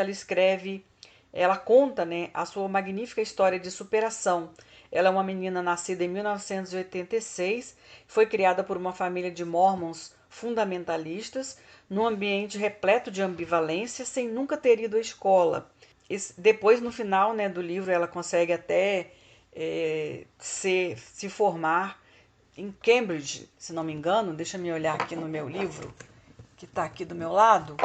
S4: ela conta, a sua magnífica história de superação. Ela é uma menina nascida em 1986, foi criada por uma família de mormons fundamentalistas, num ambiente repleto de ambivalência, sem nunca ter ido à escola. Depois, no final do livro, ela consegue até se formar em Cambridge, se não me engano. Deixa eu olhar aqui no meu livro, que está aqui do meu lado.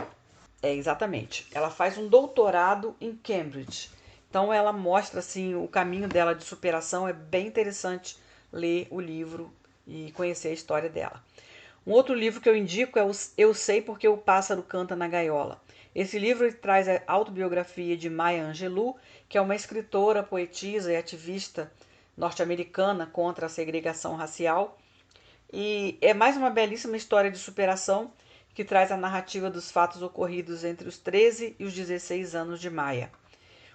S4: Exatamente. Ela faz um doutorado em Cambridge. Então ela mostra assim o caminho dela de superação. É bem interessante ler o livro e conhecer a história dela. Um outro livro que eu indico é Eu Sei Porque o Pássaro Canta na Gaiola. Esse livro traz a autobiografia de Maya Angelou, que é uma escritora, poetisa e ativista norte-americana contra a segregação racial. E é mais uma belíssima história de superação que traz a narrativa dos fatos ocorridos entre os 13 e os 16 anos de Maya.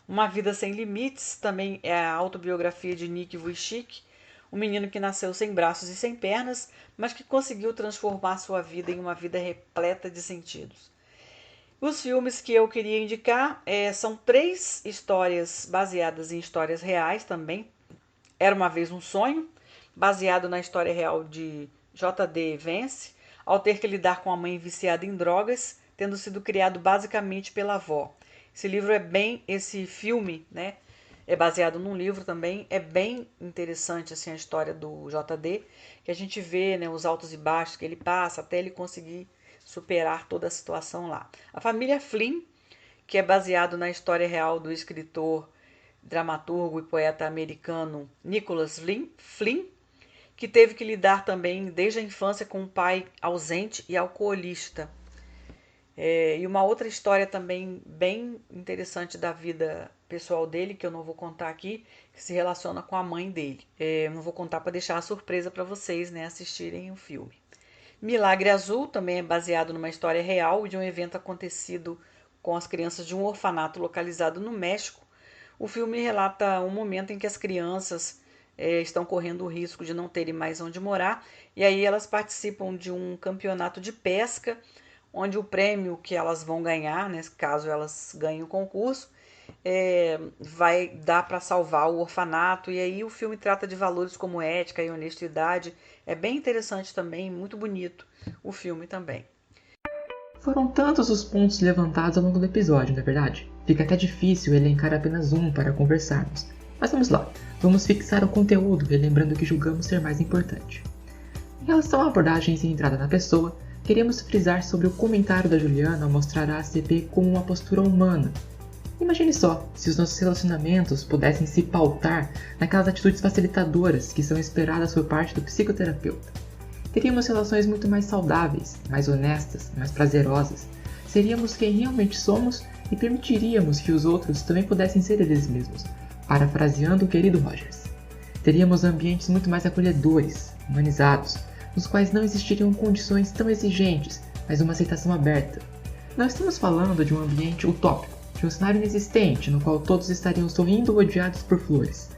S4: Uma Vida Sem Limites também é a autobiografia de Nick Vujicic, um menino que nasceu sem braços e sem pernas, mas que conseguiu transformar sua vida em uma vida repleta de sentidos. Os filmes que eu queria indicar são 3 histórias baseadas em histórias reais também. Era uma Vez um Sonho, baseado na história real de J.D. Vance, ao ter que lidar com a mãe viciada em drogas, tendo sido criado basicamente pela avó. Esse filme, é baseado num livro também, é bem interessante assim a história do J.D., que a gente vê, os altos e baixos que ele passa até ele conseguir superar toda a situação lá. A Família Flynn, que é baseado na história real do escritor, dramaturgo e poeta americano Nicholas Flynn, que teve que lidar também desde a infância com um pai ausente e alcoolista. E uma outra história também bem interessante da vida pessoal dele, que eu não vou contar aqui, que se relaciona com a mãe dele. Não vou contar para deixar a surpresa para vocês assistirem o filme. Milagre Azul também é baseado numa história real de um evento acontecido com as crianças de um orfanato localizado no México. O filme relata um momento em que as crianças estão correndo o risco de não terem mais onde morar, e aí elas participam de um campeonato de pesca, onde o prêmio que elas vão ganhar, né, caso elas ganhem o concurso, vai dar para salvar o orfanato. E aí o filme trata de valores como ética e honestidade. É bem interessante também, muito bonito o filme também.
S2: Foram tantos os pontos levantados ao longo do episódio, não é verdade? Fica até difícil elencar apenas um para conversarmos. Mas vamos lá, vamos fixar o conteúdo, relembrando o que julgamos ser mais importante. Em relação à abordagem centrada na pessoa, queremos frisar sobre o comentário da Juliana ao mostrar a ACP como uma postura humana. Imagine só, se os nossos relacionamentos pudessem se pautar naquelas atitudes facilitadoras que são esperadas por parte do psicoterapeuta. Teríamos relações muito mais saudáveis, mais honestas, mais prazerosas. Seríamos quem realmente somos e permitiríamos que os outros também pudessem ser eles mesmos, parafraseando o querido Rogers. Teríamos ambientes muito mais acolhedores, humanizados, nos quais não existiriam condições tão exigentes, mas uma aceitação aberta. Não estamos falando de um ambiente utópico, de um cenário inexistente no qual todos estariam sorrindo rodeados por flores.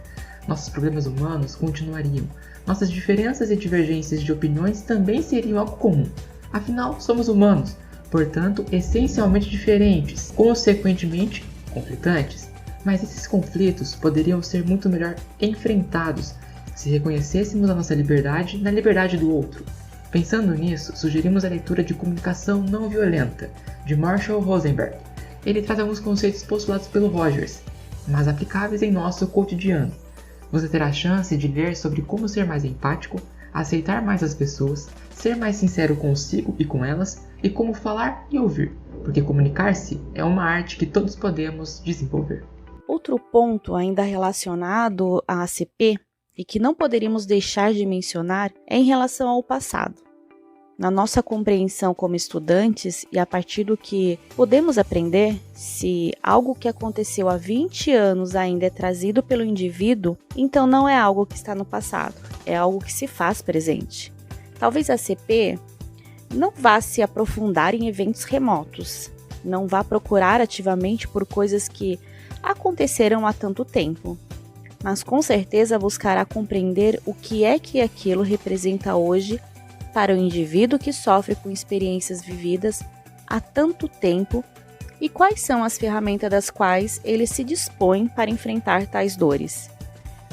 S2: Nossos problemas humanos continuariam, nossas diferenças e divergências de opiniões também seriam algo comum. Afinal, somos humanos, portanto, essencialmente diferentes, consequentemente conflitantes. Mas esses conflitos poderiam ser muito melhor enfrentados se reconhecêssemos a nossa liberdade na liberdade do outro. Pensando nisso, sugerimos a leitura de Comunicação Não Violenta, de Marshall Rosenberg. Ele traz alguns conceitos postulados pelo Rogers, mas aplicáveis em nosso cotidiano. Você terá a chance de ler sobre como ser mais empático, aceitar mais as pessoas, ser mais sincero consigo e com elas, e como falar e ouvir, porque comunicar-se é uma arte que todos podemos desenvolver.
S1: Outro ponto ainda relacionado à ACP e que não poderíamos deixar de mencionar é em relação ao passado. Na nossa compreensão como estudantes e a partir do que podemos aprender, se algo que aconteceu há 20 anos ainda é trazido pelo indivíduo, então não é algo que está no passado, é algo que se faz presente. Talvez a ACP não vá se aprofundar em eventos remotos, não vá procurar ativamente por coisas que aconteceram há tanto tempo, mas com certeza buscará compreender o que é que aquilo representa hoje para o indivíduo que sofre com experiências vividas há tanto tempo e quais são as ferramentas das quais ele se dispõe para enfrentar tais dores.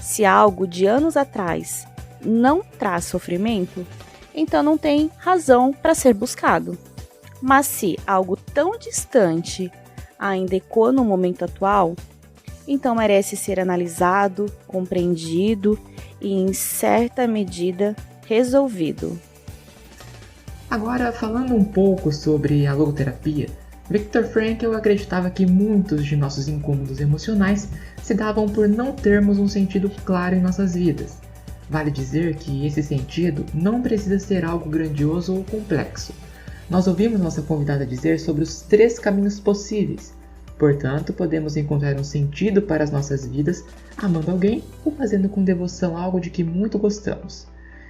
S1: Se algo de anos atrás não traz sofrimento, então não tem razão para ser buscado. Mas se algo tão distante ainda ecoa no momento atual, então merece ser analisado, compreendido e, em certa medida, resolvido.
S2: Agora, falando um pouco sobre a logoterapia, Viktor Frankl acreditava que muitos de nossos incômodos emocionais se davam por não termos um sentido claro em nossas vidas. Vale dizer que esse sentido não precisa ser algo grandioso ou complexo. Nós ouvimos nossa convidada dizer sobre os 3 caminhos possíveis. Portanto, podemos encontrar um sentido para as nossas vidas amando alguém ou fazendo com devoção algo de que muito gostamos.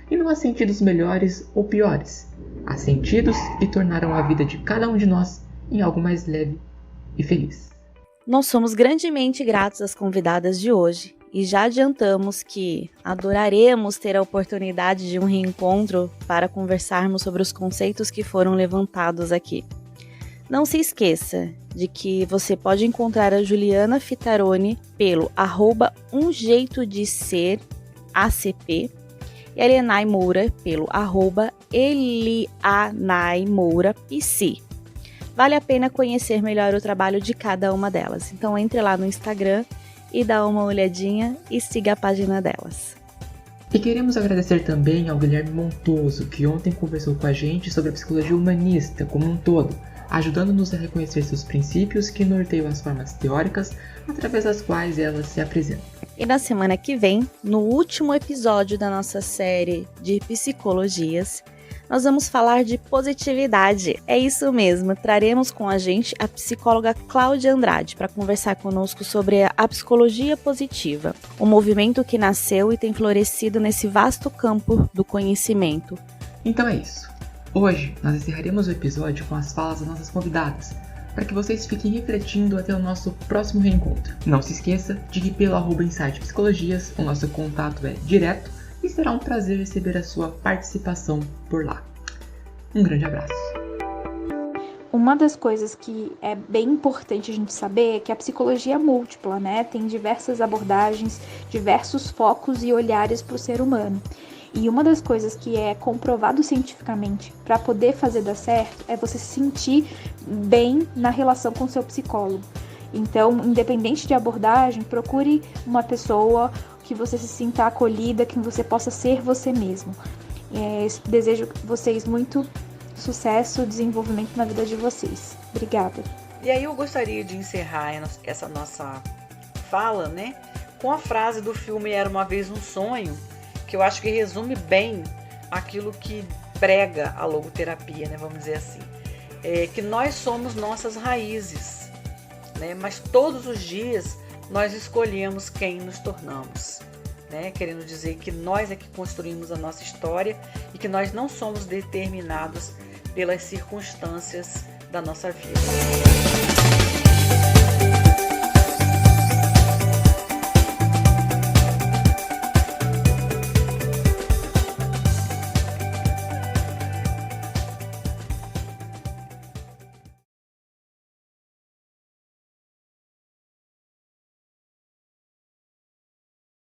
S2: E não há sentidos melhores ou piores. Há sentidos que tornaram a vida de cada um de nós em algo mais leve e feliz.
S1: Nós somos grandemente gratos às convidadas de hoje e já adiantamos que adoraremos ter a oportunidade de um reencontro para conversarmos sobre os conceitos que foram levantados aqui. Não se esqueça de que você pode encontrar a Juliana Fitaroni pelo @umjeitodeserACP e a Elianai Moura pelo @Elianai Moura PC. Vale a pena conhecer melhor o trabalho de cada uma delas. Então entre lá no Instagram e dá uma olhadinha e siga a página delas.
S2: E queremos agradecer também ao Guilherme Montoso, que ontem conversou com a gente sobre a psicologia humanista como um todo, ajudando-nos a reconhecer seus princípios que norteiam as formas teóricas através das quais elas se apresentam.
S1: E na semana que vem, no último episódio da nossa série de psicologias, nós vamos falar de positividade. É isso mesmo, traremos com a gente a psicóloga Cláudia Andrade para conversar conosco sobre a psicologia positiva, um movimento que nasceu e tem florescido nesse vasto campo do conhecimento.
S2: Então é isso. Hoje nós encerraremos o episódio com as falas das nossas convidadas, para que vocês fiquem refletindo até o nosso próximo reencontro. Não se esqueça de que pelo @Insight Psicologias o nosso contato é direto e será um prazer receber a sua participação por lá. Um grande abraço.
S3: Uma das coisas que é bem importante a gente saber é que a psicologia é múltipla, né? Tem diversas abordagens, diversos focos e olhares para o ser humano. E uma das coisas que é comprovado cientificamente para poder fazer dar certo é você se sentir bem na relação com o seu psicólogo. Então, independente de abordagem, procure uma pessoa que você se sinta acolhida, que você possa ser você mesmo. Desejo vocês muito sucesso e desenvolvimento na vida de vocês. Obrigada.
S4: E aí eu gostaria de encerrar essa nossa fala, né, com a frase do filme Era Uma Vez um Sonho, que eu acho que resume bem aquilo que prega a logoterapia, né, vamos dizer assim. Que nós somos nossas raízes, né, mas todos os dias nós escolhemos quem nos tornamos. Né, querendo dizer que nós é que construímos a nossa história e que nós não somos determinados pelas circunstâncias da nossa vida.